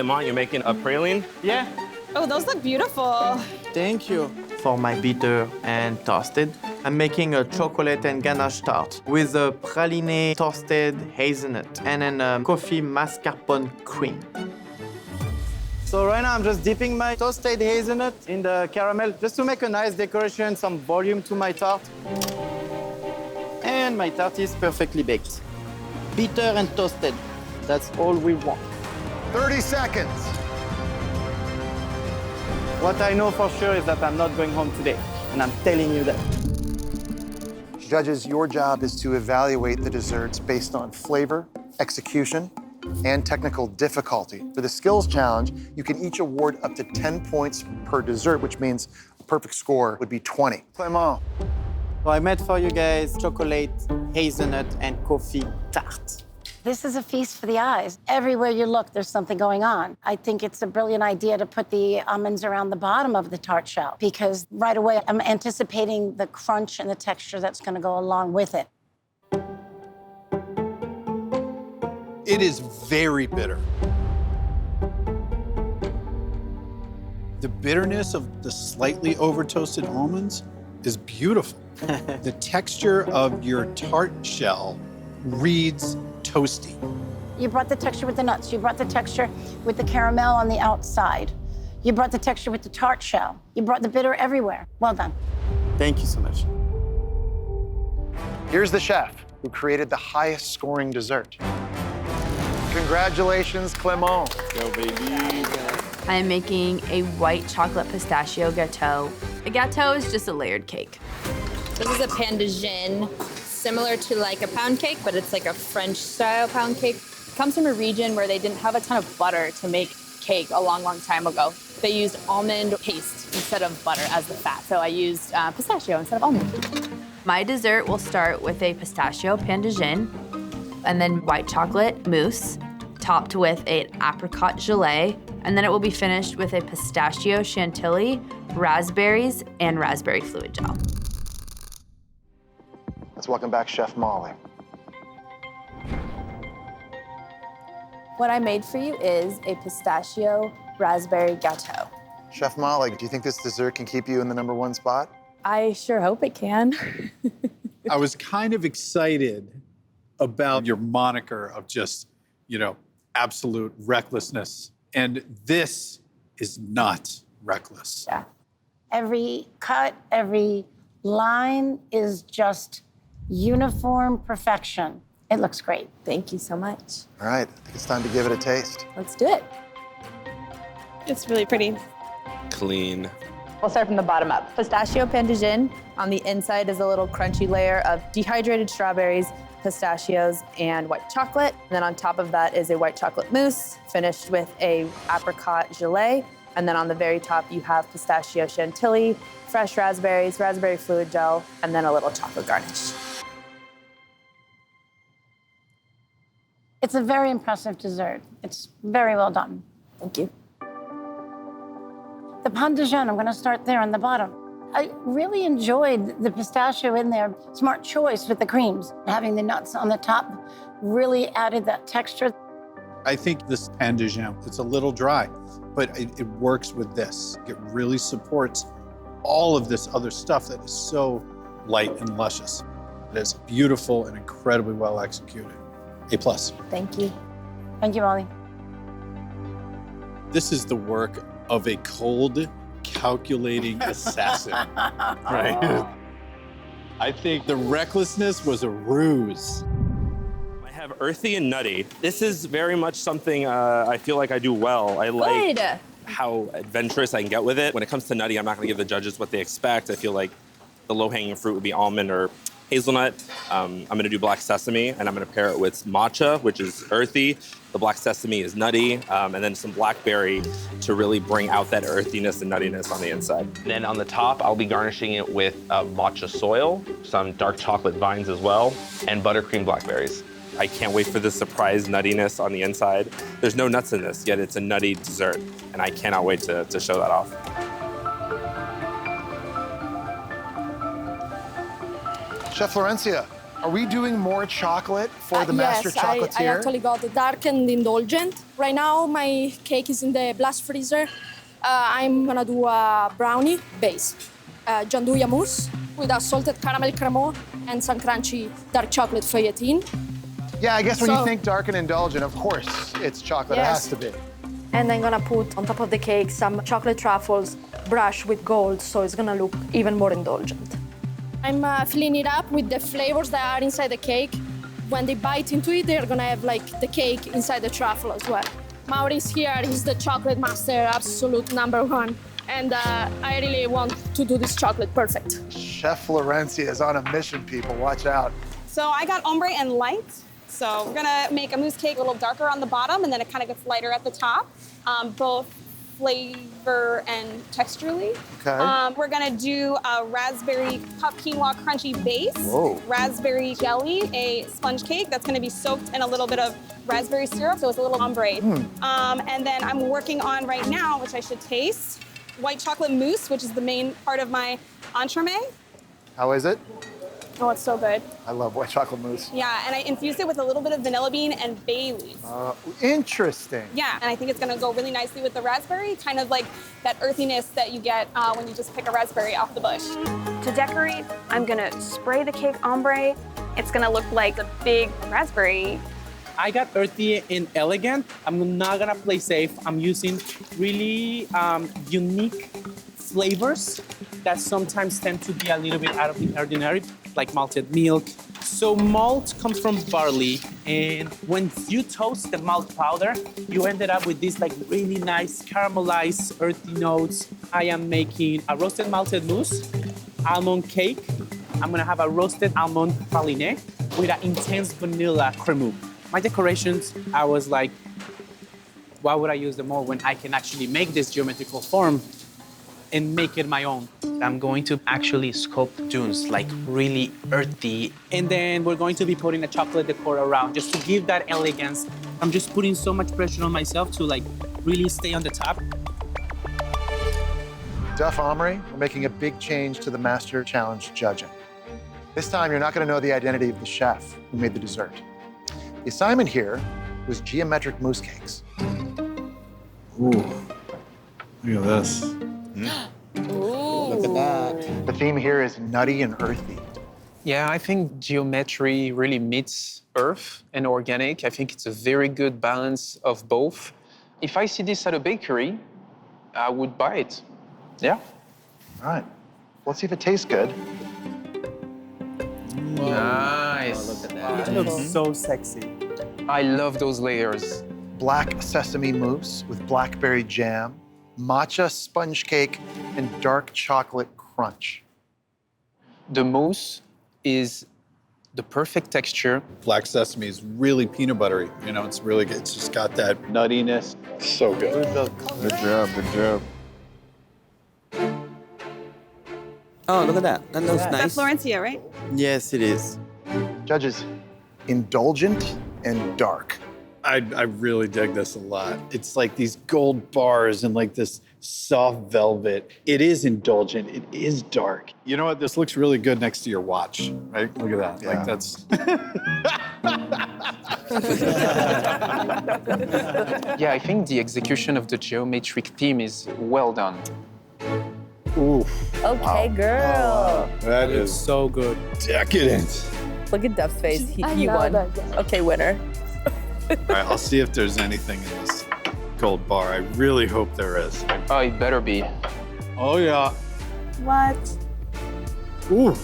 Clément, you're making a praline? Yeah. Oh, those look beautiful. Thank you. For my bitter and toasted, I'm making a chocolate and ganache tart with a praline toasted hazelnut and then coffee mascarpone cream. So right now I'm just dipping my toasted hazelnut in the caramel just to make a nice decoration, some volume to my tart. And my tart is perfectly baked. Bitter and toasted. That's all we want. 30 seconds. What I know for sure is that I'm not going home today, and I'm telling you that. Judges, your job is to evaluate the desserts based on flavor, execution, and technical difficulty. For the skills challenge, you can each award up to 10 points per dessert, which means a perfect score would be 20. Clément. So I made for you guys chocolate, hazelnut, and coffee tart. This is a feast for the eyes. Everywhere you look, there's something going on. I think it's a brilliant idea to put the almonds around the bottom of the tart shell because right away I'm anticipating the crunch and the texture that's going to go along with it. It is very bitter. The bitterness of the slightly over-toasted almonds is beautiful. The texture of your tart shell reads toasty. You brought the texture with the nuts. You brought the texture with the caramel on the outside. You brought the texture with the tart shell. You brought the bitter everywhere. Well done. Thank you so much. Here's the chef who created the highest scoring dessert. Congratulations, Clément. Yo, baby. I am making a white chocolate pistachio gâteau. A gâteau is just a layered cake. This is a pain de jin, similar to like a pound cake, but it's like a French-style pound cake. It comes from a region where they didn't have a ton of butter to make cake a long, long time ago. They used almond paste instead of butter as the fat, so I used pistachio instead of almond. My dessert will start with a pistachio pain de jin, and then white chocolate mousse, topped with an apricot gelée, and then it will be finished with a pistachio chantilly, raspberries, and raspberry fluid gel. Let's welcome back Chef Molly. What I made for you is a pistachio raspberry gâteau. Chef Molly, do you think this dessert can keep you in the #1 spot? I sure hope it can. I was kind of excited about your moniker of just, absolute recklessness. And this is not reckless. Yeah. Every cut, every line is just uniform perfection. It looks great. Thank you so much. All right, I think it's time to give it a taste. Let's do it. It's really pretty. Clean. We'll start from the bottom up. Pistachio pain de jin. On the inside is a little crunchy layer of dehydrated strawberries, pistachios, and white chocolate. And then on top of that is a white chocolate mousse, finished with a apricot gelée. And then on the very top, you have pistachio chantilly, fresh raspberries, raspberry fluid gel, and then a little chocolate garnish. It's a very impressive dessert. It's very well done. Thank you. The pain de jin, I'm going to start there on the bottom. I really enjoyed the pistachio in there. Smart choice with the creams. Having the nuts on the top really added that texture. I think this pain de jin, it's a little dry, but it works with this. It really supports all of this other stuff that is so light and luscious. It is beautiful and incredibly well executed. A+. Thank you. Thank you, Molly. This is the work of a cold, calculating assassin, right? I think the recklessness was a ruse. I have earthy and nutty. This is very much something I feel like I do well. I like Good. how adventurous I can get with it. When it comes to nutty, I'm not gonna give the judges what they expect. I feel like the low-hanging fruit would be almond or hazelnut. I'm gonna do black sesame, and I'm gonna pair it with matcha, which is earthy. The black sesame is nutty, and then some blackberry to really bring out that earthiness and nuttiness on the inside. Then on the top, I'll be garnishing it with matcha soil, some dark chocolate vines as well, and buttercream blackberries. I can't wait for the surprise nuttiness on the inside. There's no nuts in this, yet it's a nutty dessert, and I cannot wait to show that off. Chef Florencia, Are we doing more chocolate for the master chocolatier? I actually got the dark and indulgent. Right now, my cake is in the blast freezer. I'm gonna do a brownie base, gianduja mousse with a salted caramel cremant and some crunchy dark chocolate feuilletine. Yeah, I guess when you think dark and indulgent, of course it's chocolate. It has to be. And I'm gonna put on top of the cake some chocolate truffles brushed with gold, so it's gonna look even more indulgent. I'm filling it up with the flavors that are inside the cake. When they bite into it, they're gonna have like the cake inside the truffle as well. Maurice here is the chocolate master, absolute #1. And I really want to do this chocolate perfect. Chef Florencia is on a mission, people. Watch out. So I got ombre and light. So we're gonna make a mousse cake a little darker on the bottom, and then it kind of gets lighter at the top, both flavor and texturally. Okay. We're gonna do a raspberry puff quinoa crunchy base, raspberry jelly, a sponge cake that's gonna be soaked in a little bit of raspberry syrup, so it's a little ombre. And then I'm working on right now, which I should taste, white chocolate mousse, which is the main part of my entremet. How is it? Oh, it's so good. I love white chocolate mousse. Yeah, and I infused it with a little bit of vanilla bean and bay leaf. Interesting. Yeah, and I think it's gonna go really nicely with the raspberry, kind of like that earthiness that you get when you just pick a raspberry off the bush. To decorate, I'm gonna spray the cake ombre. It's gonna look like a big raspberry. I got earthy and elegant. I'm not gonna play safe. I'm using really unique flavors that sometimes tend to be a little bit out of the ordinary, like malted milk. So malt comes from barley, and when you toast the malt powder, you ended up with this like really nice caramelized earthy notes. I am making a roasted malted mousse, almond cake. I'm gonna have a roasted almond praline with an intense vanilla cremant. My decorations, I was like, why would I use them more when I can actually make this geometrical form and make it my own? I'm going to actually sculpt dunes, like really earthy. And then we're going to be putting a chocolate decor around just to give that elegance. I'm just putting so much pressure on myself to like really stay on the top. Duff Omri, we're making a big change to the Master Challenge judging. This time, you're not gonna know the identity of the chef who made the dessert. The assignment here was geometric mousse cakes. Ooh, look at this. Look at that. The theme here is nutty and earthy. Yeah, I think geometry really meets earth and organic. I think it's a very good balance of both. If I see this at a bakery, I would buy it. Yeah. All right, let's see if it tastes good. Nice. Look at that. It looks so sexy. I love those layers. Black sesame mousse with blackberry jam, matcha sponge cake, and dark chocolate crunch. The mousse is the perfect texture. Black sesame is really peanut buttery. You know, it's really good. It's just got that nuttiness. So good. Good job, good job. Oh, look at that. That looks nice. That's Florencia, right? Yes, it is. Judges, indulgent and dark. I really dig this a lot. It's like these gold bars and like this soft velvet. It is indulgent. It is dark. You know what? This looks really good next to your watch, right? Look at that. Yeah. Like that's. Yeah, I think the execution of the geometric theme is well done. Ooh, Okay, girl. that It's is so good. decadent. Look at Duff's face. He love won. that. Okay, winner. All right, I'll see if there's anything in this gold bar. I really hope there is. Oh, it better be. Oh yeah. What? Ooh.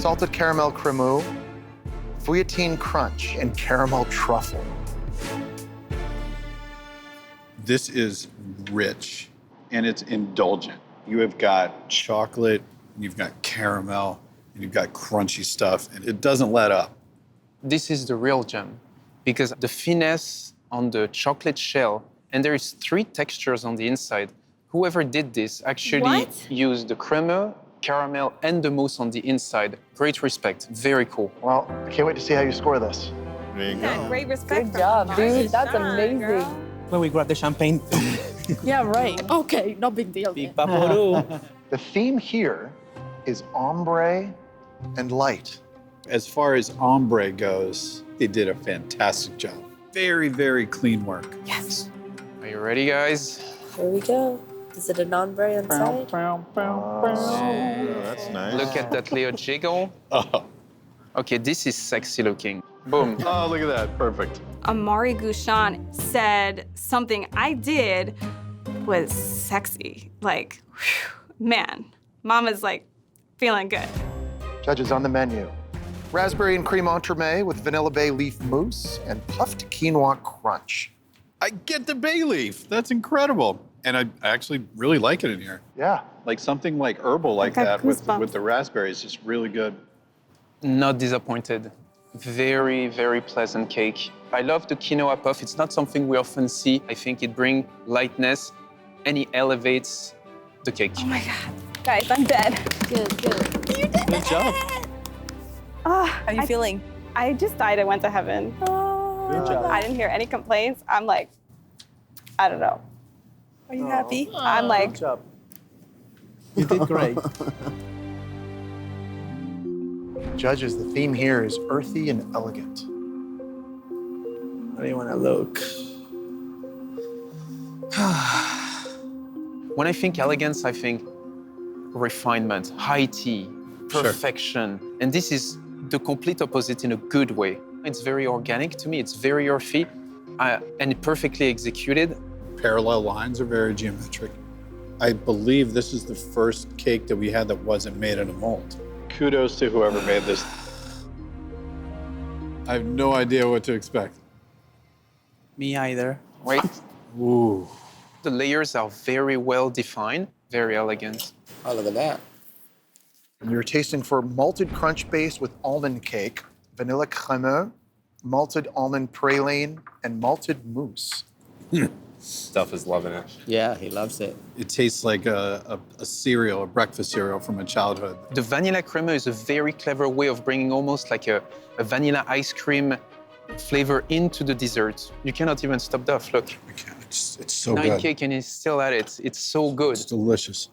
Salted caramel cremant, feuilletine crunch, and caramel truffle. This is rich and it's indulgent. You have got chocolate, and you've got caramel, and you've got crunchy stuff, and it doesn't let up. This is the real gem because the finesse on the chocolate shell, and there is 3 textures on the inside. Whoever did this actually used the crema, caramel, and the mousse on the inside. Great respect, very cool. Well, I can't wait to see how you score this. There you Yeah, great respect. Good from job, Mars. dude. That's Shine, amazing. girl. When we grab the champagne. Yeah, right. Okay, no big deal. Big Paporu. The theme here is ombre and light. As far as ombre goes, they did a fantastic job. Very, very clean work. Yes. Are you ready, guys? Here we go. Is it an ombre inside? Oh, that's nice. Look at that little jiggle. Oh. Okay, this is sexy looking. Boom. Oh, look at that. Perfect. Amari Gouchon said something I did was sexy. Like, whew, man, mama's like feeling good. Judges on the menu. Raspberry and cream entremet with vanilla bay leaf mousse and puffed quinoa crunch. I get the bay leaf. That's incredible. And I actually really like it in here. Yeah. Like something like herbal like that with the raspberries is really good. Not disappointed. Very, very pleasant cake. I love the quinoa puff. It's not something we often see. I think it brings lightness and it elevates the cake. Oh my God. Guys, I'm dead. Good, good. You did Good job. How are you feeling? I just died. I went to heaven. Good job. I didn't hear any complaints. I'm like, I don't know. Are you happy? I'm like, Good job. You did great. Judges, the theme here is earthy and elegant. How do you want to look? When I think elegance, I think refinement, high tea, perfection. Sure. And this is the complete opposite in a good way. It's very organic to me. It's very earthy and perfectly executed. Parallel lines are very geometric. I believe this is the first cake that we had that wasn't made in a mold. Kudos to whoever made this. I have no idea what to expect. Me either. Wait. Ooh. The layers are very well defined, very elegant. Oh, look at that. And you're tasting for malted crunch base with almond cake, vanilla cremeux, malted almond praline, and malted mousse. Stuff is loving it. Yeah, he loves it. It tastes like a cereal, a breakfast cereal from my childhood. The vanilla crema is a very clever way of bringing almost like a vanilla ice cream flavor into the dessert. You cannot even stop that. Look. I can't. It's so 9 good. cake and he's still at it. It's so good. It's delicious.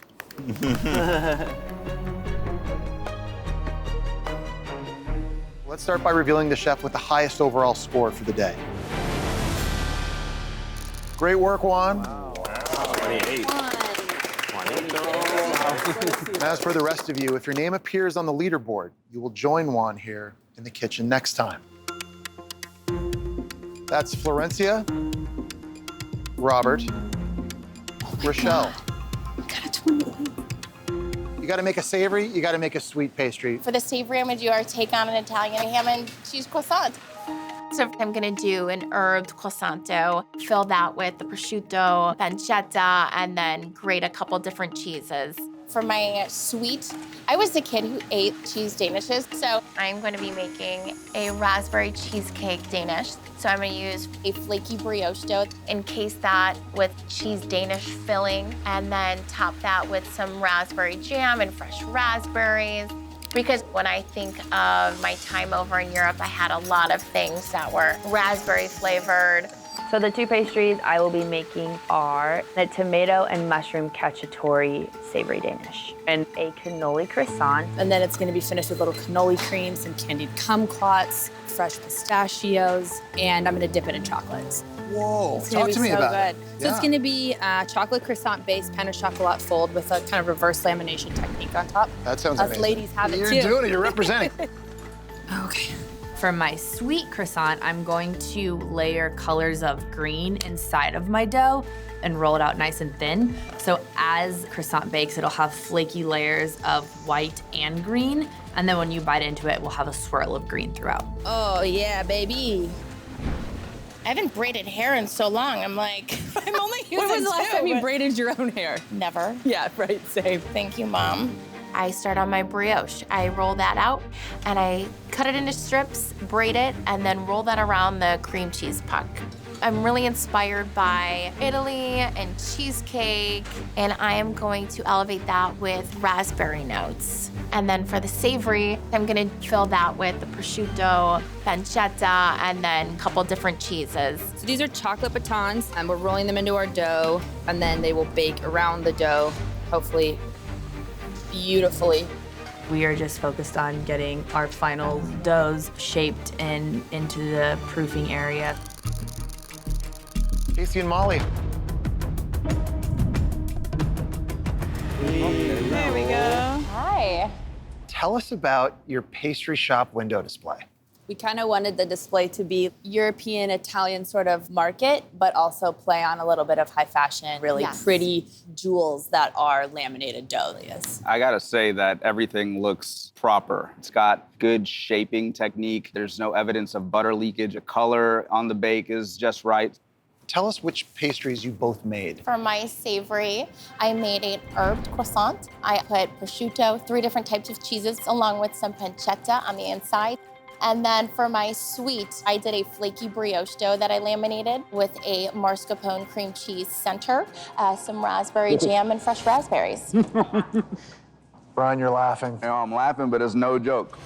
Let's start by revealing the chef with the highest overall score for the day. Great work, Juan. Wow. 28. And as for the rest of you, if your name appears on the leaderboard, you will join Juan here in the kitchen next time. That's Florencia, Robert, Rochelle. You gotta make a savory, you gotta make a sweet pastry. For the savory, I'm gonna do our take on an Italian ham and cheese croissant. So I'm gonna do an herbed croissant dough, fill that with the prosciutto, pancetta, and then grate a couple different cheeses. For my sweet, I was the kid who ate cheese danishes, so I'm gonna be making a raspberry cheesecake Danish. So I'm gonna use a flaky brioche dough, encase that with cheese Danish filling, and then top that with some raspberry jam and fresh raspberries. Because when I think of my time over in Europe, I had a lot of things that were raspberry flavored. So the two pastries I will be making are a tomato and mushroom cacciatore savory Danish and a cannoli croissant. And then it's gonna be finished with little cannoli cream, some candied kumquats, fresh pistachios, and I'm gonna dip it in chocolates. Whoa, It's gonna talk be to me so about good. it. So it's gonna be chocolate croissant-based pain au chocolat fold with a kind of reverse lamination technique on top. That sounds Us amazing. ladies have it You're too. doing it, you're representing. Okay. For my sweet croissant, I'm going to layer colors of green inside of my dough and roll it out nice and thin. So as croissant bakes, it'll have flaky layers of white and green. And then when you bite into it, we'll have a swirl of green throughout. Oh yeah, baby. I haven't braided hair in so long. I'm like, I'm only using When was the last time you but- braided your own hair? Never. Yeah, right, same. Thank you, Mom. I start on my brioche. I roll that out and I cut it into strips, braid it, and then roll that around the cream cheese puck. I'm really inspired by Italy and cheesecake, and I am going to elevate that with raspberry notes. And then for the savory, I'm gonna fill that with the prosciutto, pancetta, and then a couple different cheeses. So these are chocolate batons, and we're rolling them into our dough, and then they will bake around the dough, hopefully beautifully. We are just focused on getting our final doughs shaped and into the proofing area. Casey and Molly. There we go. Hi. Tell us about your pastry shop window display. We kind of wanted the display to be European, Italian sort of market, but also play on a little bit of high fashion, really pretty jewels that are laminated dough. Yes. I gotta say that everything looks proper. It's got good shaping technique. There's no evidence of butter leakage. The color on the bake is just right. Tell us which pastries you both made. For my savory, I made an herbed croissant. I put prosciutto, 3 different types of cheeses, along with some pancetta on the inside. And then for my sweet, I did a flaky brioche dough that I laminated with a mascarpone cream cheese center, some raspberry jam, and fresh raspberries. Brian, you're laughing. You know, I'm laughing, but it's no joke.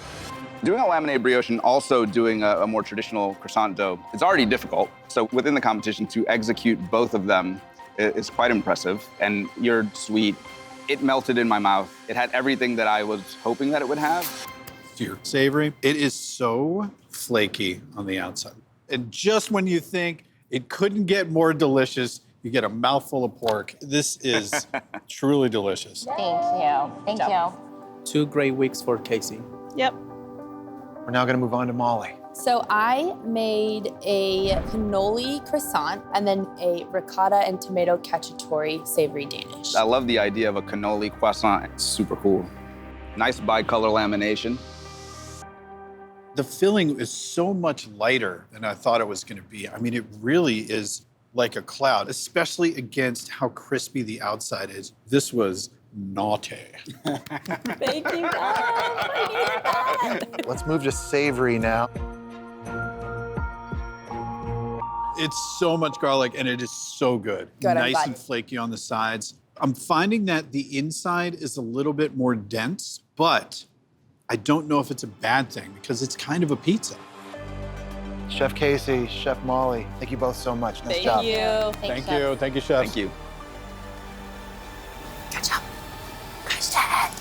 Doing a laminated brioche and also doing a more traditional croissant dough, it's already difficult. So within the competition, to execute both of them is quite impressive. And your sweet, it melted in my mouth. It had everything that I was hoping that it would have. Your savory, it is so flaky on the outside. And just when you think it couldn't get more delicious, you get a mouthful of pork. This is truly delicious. Thank you. Thank you. 2 great weeks for Casey. Yep. We're now gonna move on to Molly. So I made a cannoli croissant and then a ricotta and tomato cacciatore savory Danish. I love the idea of a cannoli croissant. It's super cool. Nice bicolor lamination. The filling is so much lighter than I thought it was going to be. I mean, it really is like a cloud, especially against how crispy the outside is. This was naughty. Thank you, guys. I needed that. Let's move to savory now. It's so much garlic, and it is so good. Good, I'm nice glad. and flaky on the sides. I'm finding that the inside is a little bit more dense, but I don't know if it's a bad thing because it's kind of a pizza. Chef Casey, Chef Molly, thank you both so much. Nice job. Thank you. Thank you, Chef. Thank you. Good job. Good job.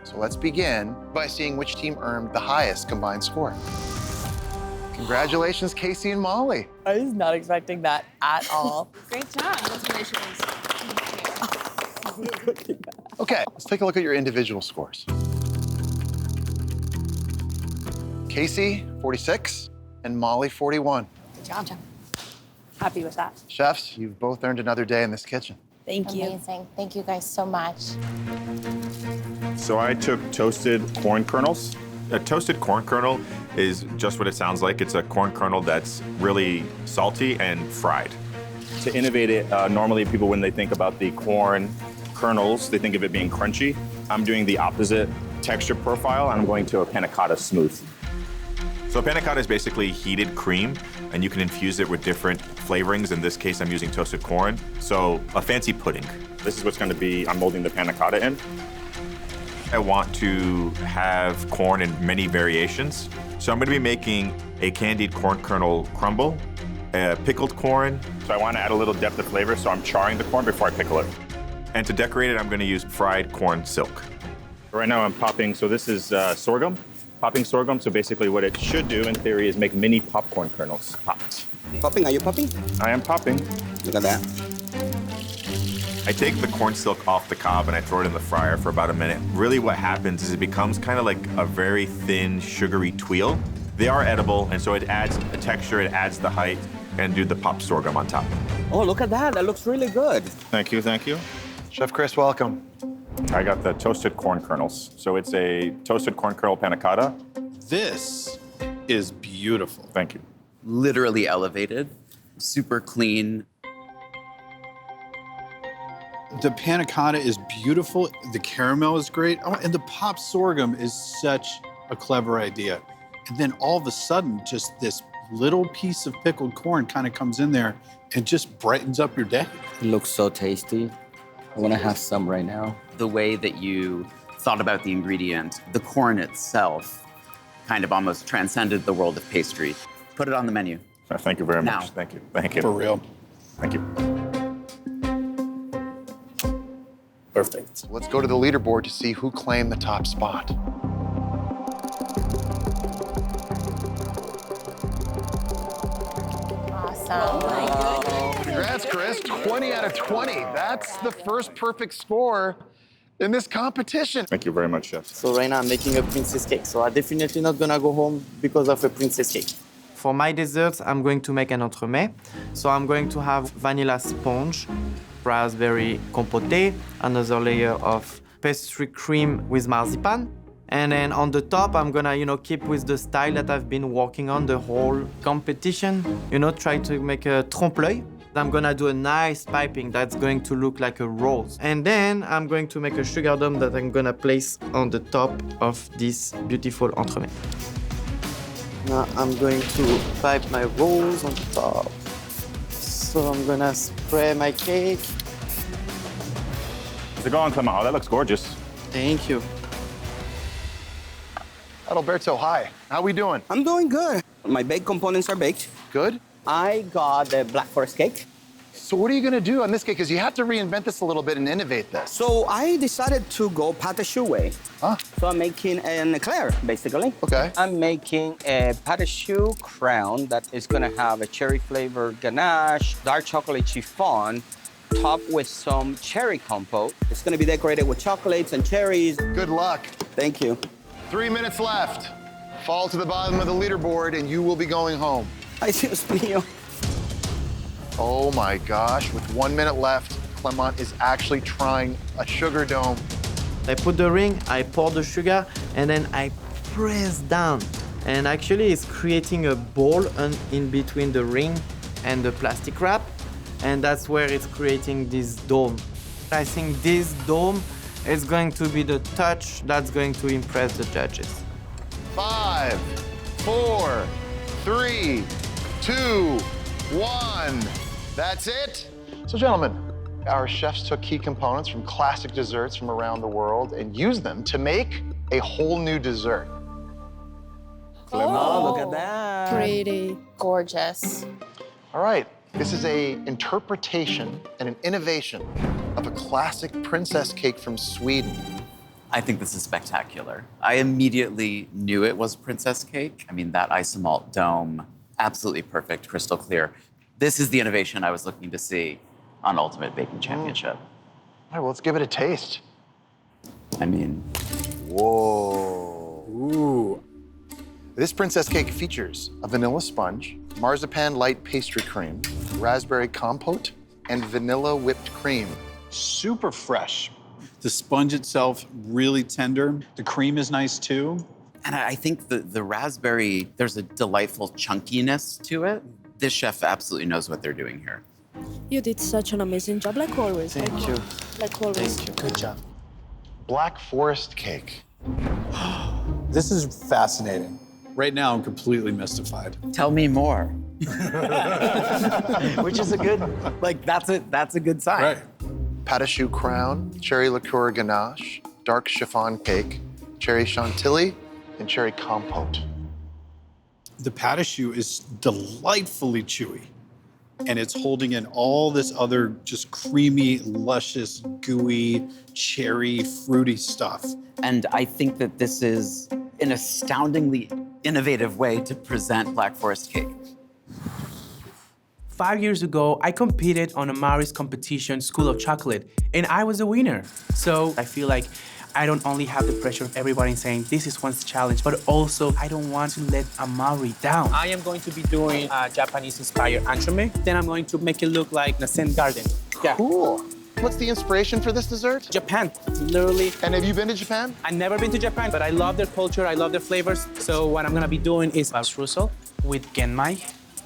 So let's begin by seeing which team earned the highest combined score. Congratulations, Casey and Molly. I was not expecting that at all. Great job. Okay, let's take a look at your individual scores. Casey, 46, and Molly, 41. Good job, John. Happy with that. Chefs, you've both earned another day in this kitchen. Thank you. Amazing. Thank you guys so much. So I took toasted corn kernels. A toasted corn kernel is just what it sounds like. It's a corn kernel that's really salty and fried. To innovate it, normally people, when they think about the corn kernels, they think of it being crunchy. I'm doing the opposite texture profile, and I'm going to a panna cotta smooth. So a panna cotta is basically heated cream, and you can infuse it with different flavorings. In this case, I'm using toasted corn. So a fancy pudding. This is what's going to be, I'm molding the panna cotta in. I want to have corn in many variations. So I'm going to be making a candied corn kernel crumble, pickled corn. So I want to add a little depth of flavor, so I'm charring the corn before I pickle it. And to decorate it, I'm going to use fried corn silk. Right now I'm popping, so this is sorghum, popping sorghum. So basically what it should do in theory is make mini popcorn kernels popped. Popping, are you popping? I am popping. Look at that. I take the corn silk off the cob and I throw it in the fryer for about a minute. Really what happens is it becomes kind of like a very thin, sugary tweel. They are edible, and so it adds a texture, it adds the height, and do the popped sorghum on top. Oh, look at that. That looks really good. Thank you, thank you. Chef Chris, welcome. I got the toasted corn kernels. So it's a toasted corn kernel panna cotta. This is beautiful. Thank you. Literally elevated, super clean. The panna cotta is beautiful. The caramel is great. Oh, and the popped sorghum is such a clever idea. And then all of a sudden, just this little piece of pickled corn kind of comes in there and just brightens up your day. It looks so tasty. I want to have some right now. The way that you thought about the ingredient, the corn itself, kind of almost transcended the world of pastry. Put it on the menu. Thank you very Now. much. Thank you. Thank you. For real. Thank you. Perfect. Let's go to the leaderboard to see who claimed the top spot. Awesome. Congrats, Chris. 20 out of 20. That's the first perfect score in this competition. Thank you very much, chef. So right now I'm making a princess cake. So I'm definitely not gonna go home because of a princess cake. For my desserts, I'm going to make an entremet. So I'm going to have vanilla sponge, raspberry compote, another layer of pastry cream with marzipan. And then on the top, I'm gonna, keep with the style that I've been working on the whole competition. Try to make a trompe-l'œil. I'm gonna do a nice piping that's going to look like a rose. And then I'm going to make a sugar dome that I'm gonna place on the top of this beautiful entremet. Now I'm going to pipe my rose on top. So I'm gonna spray my cake. How's it going, Clement? Oh, that looks gorgeous. Thank you. Adalberto, hi. How we doing? I'm doing good. My baked components are baked. Good. I got the Black Forest cake. So what are you gonna do on this cake? Because you have to reinvent this a little bit and innovate this. So I decided to go pâte choux way. Huh? So I'm making an eclair, basically. Okay. I'm making a pâte choux crown that is gonna have a cherry flavored ganache, dark chocolate chiffon, topped with some cherry compote. It's gonna be decorated with chocolates and cherries. Good luck. Thank you. 3 minutes left. Fall to the bottom of the leaderboard and you will be going home. Ay, Dios mío. Oh my gosh, with 1 minute left, Clement is actually trying a sugar dome. I put the ring, I pour the sugar, and then I press down. And actually it's creating a ball in between the ring and the plastic wrap. And that's where it's creating this dome. I think this dome is going to be the touch that's going to impress the judges. 5, 4, 3, 2, 1. That's it. So gentlemen, our chefs took key components from classic desserts from around the world and used them to make a whole new dessert. Oh, look at that. Pretty. Gorgeous. All right, this is a interpretation and an innovation of a classic princess cake from Sweden. I think this is spectacular. I immediately knew it was princess cake. I mean, that isomalt dome, absolutely perfect, crystal clear. This is the innovation I was looking to see on Ultimate Baking Championship. All right, well, let's give it a taste. I mean, whoa. Ooh. This princess cake features a vanilla sponge, marzipan light pastry cream, raspberry compote, and vanilla whipped cream. Super fresh. The sponge itself, really tender. The cream is nice too. and I think the raspberry, there's a delightful chunkiness to it. This chef absolutely knows what they're doing here. You did such an amazing job, like always. Thank you. Like always. Thank you. Good job. Black Forest cake. This is fascinating. Right now, I'm completely mystified. Tell me more. Which is a good, like, that's a good sign. Right. Pâte choux crown, cherry liqueur ganache, dark chiffon cake, cherry chantilly, and cherry compote. The pâte choux is delightfully chewy. And it's holding in all this other just creamy, luscious, gooey, cherry, fruity stuff. And I think that this is an astoundingly innovative way to present Black Forest cake. 5 years ago, I competed on a Mari's competition, School of Chocolate, and I was a winner. So I feel like I don't only have the pressure of everybody saying this is one's challenge, but also I don't want to let Amari down. I am going to be doing a Japanese-inspired entremet. Then I'm going to make it look like the Zen garden. Yeah. Cool. What's the inspiration for this dessert? Japan, literally. And have you been to Japan? I've never been to Japan, but I love their culture, I love their flavors. So what I'm gonna be doing is a streusel with genmai.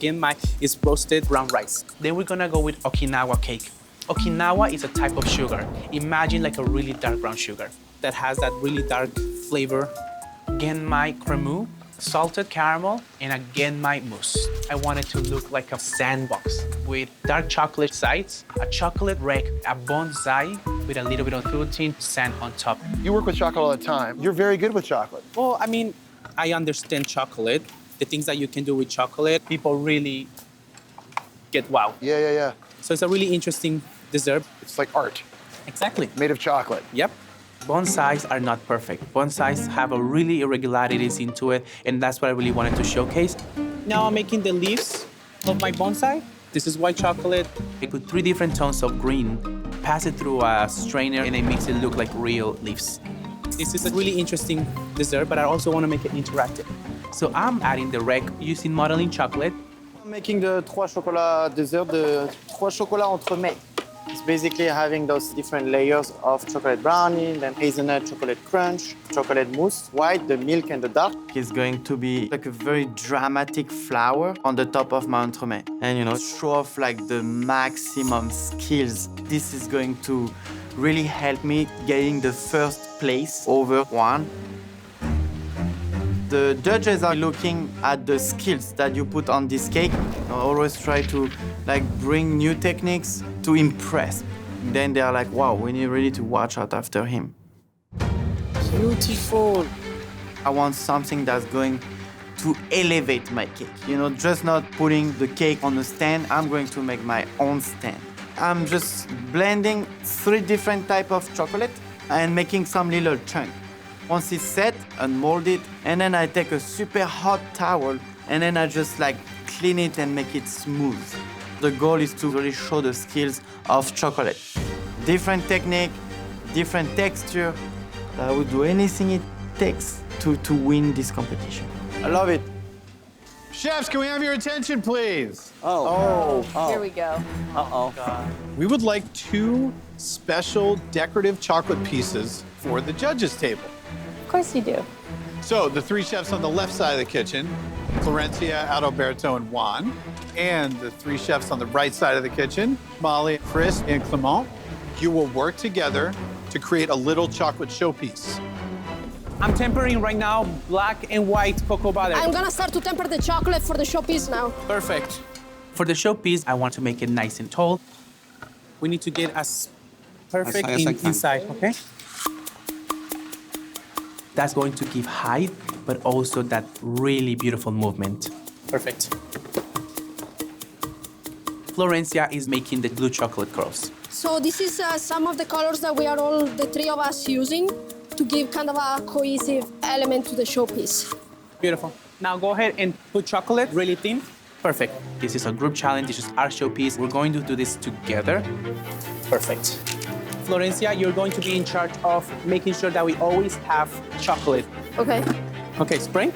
Genmai is roasted brown rice. Then we're gonna go with Okinawa cake. Okinawa is a type of sugar. Imagine like a really dark brown sugar that has that really dark flavor. Genmai cremu, salted caramel, and a genmai mousse. I want it to look like a sandbox with dark chocolate sides, a chocolate wreck, a bonsai with a little bit of 13% on top. You work with chocolate all the time. You're very good with chocolate. Well, I mean, I understand chocolate. The things that you can do with chocolate, people really get wow. Yeah. So it's a really interesting dessert. It's like art. Exactly. Made of chocolate. Yep. Bonsais are not perfect. Bonsais have a really irregularities into it, and that's what I really wanted to showcase. Now I'm making the leaves of my bonsai. This is white chocolate. I put 3 different tones of green, pass it through a strainer, and it makes it look like real leaves. This is a really interesting dessert, but I also want to make it interactive. So I'm adding the rec using modeling chocolate. I'm making the trois chocolats dessert, the trois chocolats entremets. It's basically having those different layers of chocolate brownie, then hazelnut, chocolate crunch, chocolate mousse, white, the milk, and the dark. It's going to be like a very dramatic flower on the top of my entremet. And, you know, show off like the maximum skills. This is going to really help me getting the first place over one. The judges are looking at the skills that you put on this cake. I always try to like bring new techniques to impress. Then they are like, wow, we need really to watch out after him. Beautiful. I want something that's going to elevate my cake. You know, just not putting the cake on a stand. I'm going to make my own stand. I'm just blending 3 different types of chocolate and making some little chunks. Once it's set, unmold it, and then I take a super hot towel and then I just like clean it and make it smooth. The goal is to really show the skills of chocolate. Different technique, different texture. I would do anything it takes to win this competition. I love it. Chefs, can we have your attention, please? Oh. Here we go. Uh-oh. We would like 2 special decorative chocolate pieces for the judges' table. Of course you do. So the 3 chefs on the left side of the kitchen, Florencia, Adalberto, and Juan, and the 3 chefs on the right side of the kitchen, Molly, Chris, and Clement, you will work together to create a little chocolate showpiece. I'm tempering right now black and white cocoa butter. I'm gonna start to temper the chocolate for the showpiece now. Perfect. For the showpiece, I want to make it nice and tall. We need to get as perfect As high as I can. inside, okay? That's going to give height, but also that really beautiful movement. Perfect. Florencia is making the blue chocolate curls. So this is some of the colors that we are all, the 3 of us, using to give kind of a cohesive element to the showpiece. Beautiful. Now go ahead and put chocolate really thin. Perfect. This is a group challenge. This is our showpiece. We're going to do this together. Perfect. Florencia, you're going to be in charge of making sure that we always have chocolate. Okay. Okay, spray.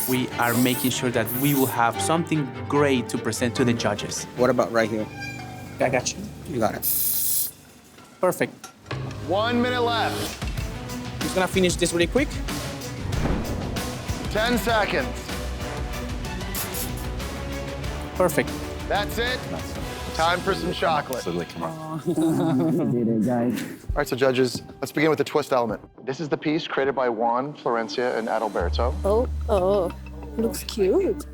We are making sure that we will have something great to present to the judges. What about right here? I got you. You got it. Perfect. 1 minute left. Just gonna finish this really quick. 10 seconds. Perfect. That's it. Time for some chocolate. So like, come on. Did it, guys. All right, so judges, let's begin with the twist element. This is the piece created by Juan, Florencia, and Adalberto. Oh, looks cute.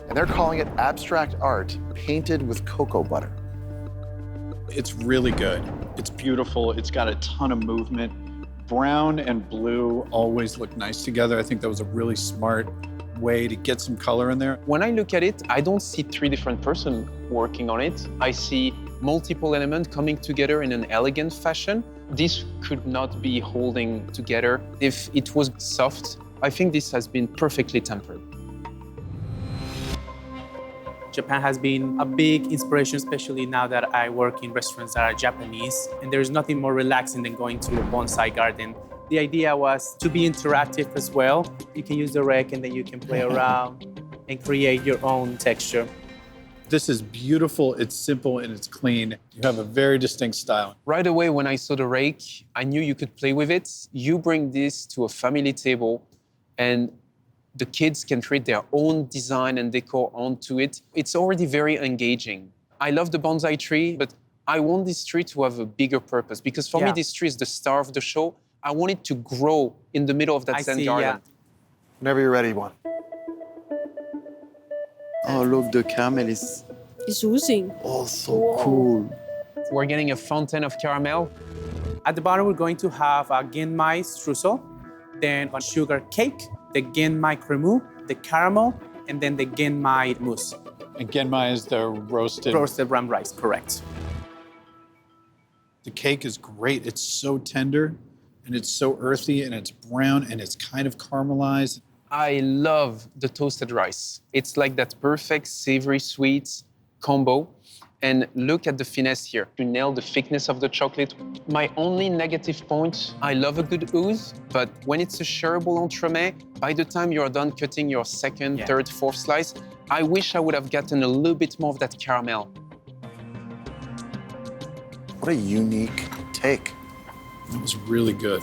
And they're calling it abstract art painted with cocoa butter. It's really good. It's beautiful. It's got a ton of movement. Brown and blue always look nice together. I think that was a really smart way to get some color in there. When I look at it, I don't see 3 different persons working on it. I see multiple elements coming together in an elegant fashion. This could not be holding together. If it was soft, I think this has been perfectly tempered. Japan has been a big inspiration, especially now that I work in restaurants that are Japanese. And there's nothing more relaxing than going to a bonsai garden. The idea was to be interactive as well. You can use the rec and then you can play around and create your own texture. This is beautiful, it's simple, and it's clean. You have a very distinct style. Right away, when I saw the rake, I knew you could play with it. You bring this to a family table, and the kids can create their own design and decor onto it. It's already very engaging. I love the bonsai tree, but I want this tree to have a bigger purpose, because for me, this tree is the star of the show. I want it to grow in the middle of that Zen garden. Whenever you're ready, Juan. Oh, look, the caramel is It's oozing. oh so cool. We're getting a fountain of caramel. At the bottom, we're going to have a genmai streusel, then a sugar cake, the genmai cremu, the caramel, and then the genmai mousse. And genmai is the roasted brown rice, correct. The cake is great. It's so tender, and it's so earthy, and it's brown, and it's kind of caramelized. I love the toasted rice. It's like that perfect savory sweet combo. And look at the finesse here. You nail the thickness of the chocolate. My only negative point, I love a good ooze, but when it's a shareable entremet, by the time you're done cutting your second, third, fourth slice, I wish I would have gotten a little bit more of that caramel. What a unique take. It was really good.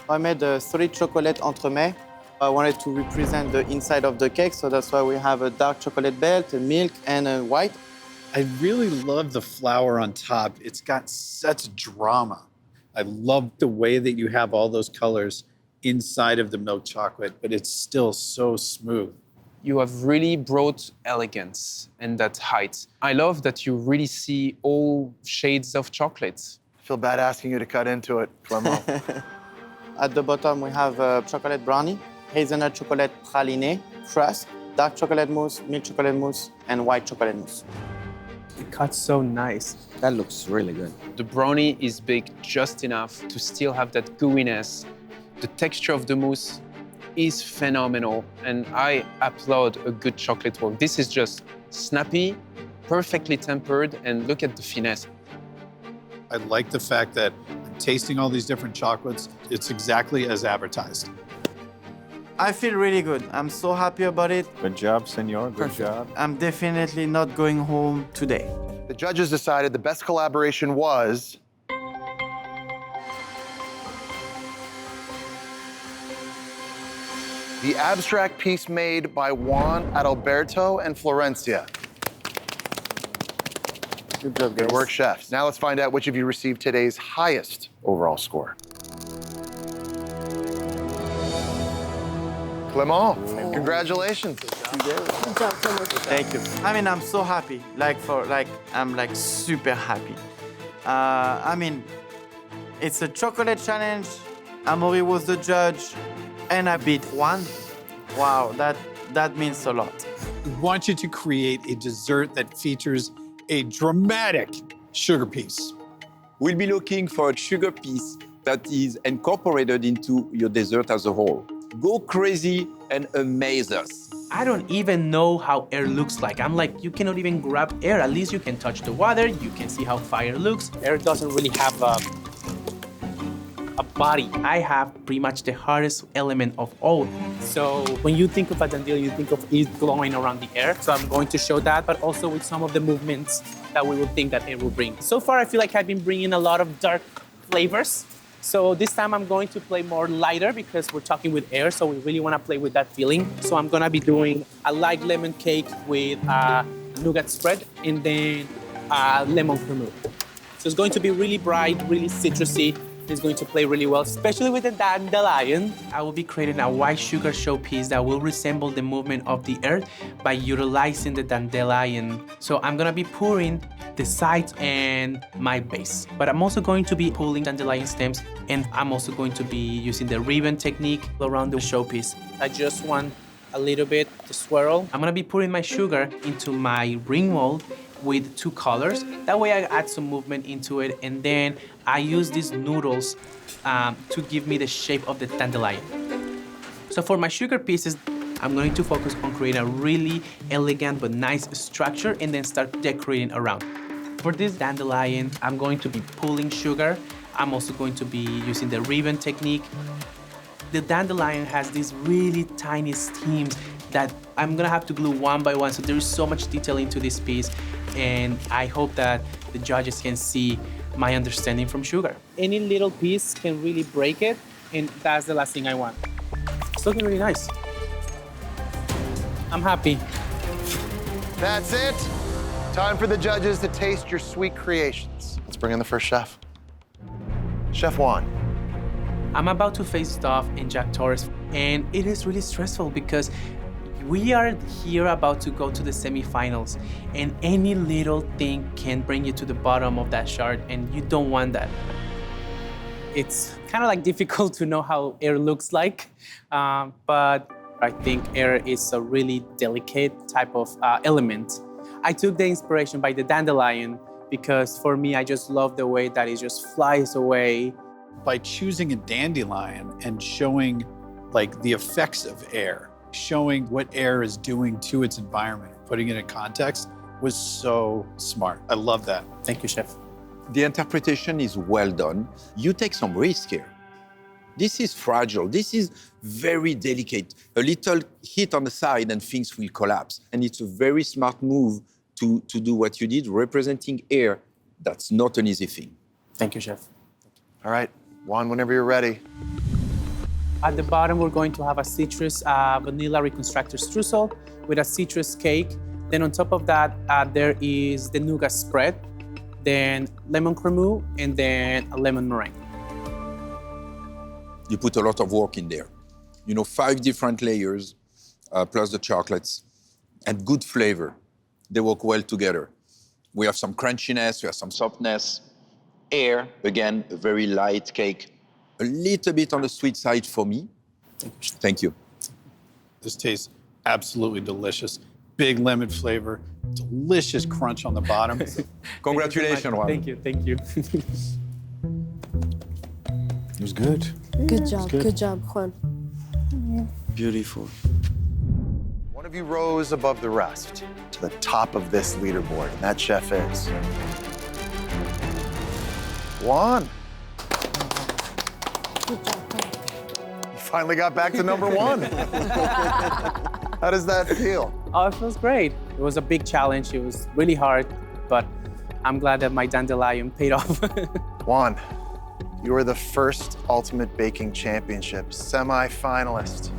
I made 3 chocolate entremets. I wanted to represent the inside of the cake, so that's why we have a dark chocolate belt, a milk, and a white. I really love the flour on top. It's got such drama. I love the way that you have all those colors inside of the milk chocolate, but it's still so smooth. You have really brought elegance and that height. I love that you really see all shades of chocolate. I feel bad asking you to cut into it, Clement. At the bottom, we have chocolate brownie, hazelnut chocolate praline, crust, dark chocolate mousse, milk chocolate mousse, and white chocolate mousse. It cuts so nice. That looks really good. The brownie is baked just enough to still have that gooiness. The texture of the mousse is phenomenal, and I applaud a good chocolate work. This is just snappy, perfectly tempered, and look at the finesse. I like the fact that I'm tasting all these different chocolates. It's exactly as advertised. I feel really good. I'm so happy about it. Good job, senor. Good job. I'm definitely not going home today. The judges decided the best collaboration was the abstract piece made by Juan Adalberto and Florencia. Good job, guys. Good work, chefs. Now let's find out which of you received today's highest overall score. Clement, congratulations. Thank you. I mean, I'm so happy. I'm super happy. I mean, it's a chocolate challenge. Amaury was the judge, and I beat Juan. Wow, that means a lot. We want you to create a dessert that features a dramatic sugar piece. We'll be looking for a sugar piece that is incorporated into your dessert as a whole. Go crazy and amaze us. I don't even know how air looks like. I'm like, you cannot even grab air. At least you can touch the water. You can see how fire looks. Air doesn't really have a body. I have pretty much the hardest element of all. So when you think of a dandelion, you think of it glowing around the air. So I'm going to show that, but also with some of the movements that we would think that air will bring. So far, I feel like I've been bringing a lot of dark flavors. So this time I'm going to play more lighter because we're talking with air, so we really want to play with that feeling. So I'm gonna be doing a light lemon cake with nougat spread and then lemon cream. So it's going to be really bright, really citrusy. It's going to play really well, especially with the dandelion. I will be creating a white sugar showpiece that will resemble the movement of the earth by utilizing the dandelion. So I'm gonna be pouring the sides and my base. But I'm also going to be pulling dandelion stems, and I'm also going to be using the ribbon technique around the showpiece. I just want a little bit to swirl. I'm gonna be pouring my sugar into my ring mold with 2 colors. That way I add some movement into it, and then I use these noodles to give me the shape of the dandelion. So for my sugar pieces, I'm going to focus on creating a really elegant but nice structure and then start decorating around. For this dandelion, I'm going to be pulling sugar. I'm also going to be using the ribbon technique. The dandelion has these really tiny stems that I'm gonna have to glue one by one, so there is so much detail into this piece, and I hope that the judges can see my understanding from sugar. Any little piece can really break it, and that's the last thing I want. It's looking really nice. I'm happy. That's it. Time for the judges to taste your sweet creations. Let's bring in the first chef. Chef Juan. I'm about to face Dove and Jack Torres, and it is really stressful because we are here about to go to the semifinals, and any little thing can bring you to the bottom of that chart, and you don't want that. It's kind of like difficult to know how air looks like, but I think air is a really delicate type of element. I took the inspiration by the dandelion because for me, I just love the way that it just flies away. By choosing a dandelion and showing like the effects of air, showing what air is doing to its environment, putting it in context was so smart. I love that. Thank you, chef. The interpretation is well done. You take some risk here. This is fragile. This is very delicate. A little hit on the side and things will collapse. And it's a very smart move to do what you did, representing air. That's not an easy thing. Thank you, chef. All right, Juan, whenever you're ready. At the bottom, we're going to have a citrus vanilla reconstructor streusel with a citrus cake. Then on top of that, there is the nougat spread, then lemon cremeux, and then a lemon meringue. You put a lot of work in there. 5 different layers, plus the chocolates, and good flavor. They work well together. We have some crunchiness, we have some softness. Air, again, a very light cake. A little bit on the sweet side for me. Thank you. This tastes absolutely delicious. Big lemon flavor, delicious crunch on the bottom. Congratulations, Juan. Thank you, thank you. It was good. Good job, Juan. Beautiful. One of you rose above the rest to the top of this leaderboard, and that chef is Juan. Good job, Juan. You finally got back to number 1. How does that feel? Oh, it feels great. It was a big challenge. It was really hard, but I'm glad that my dandelion paid off. Juan, you are the first Ultimate Baking Championship semi-finalist.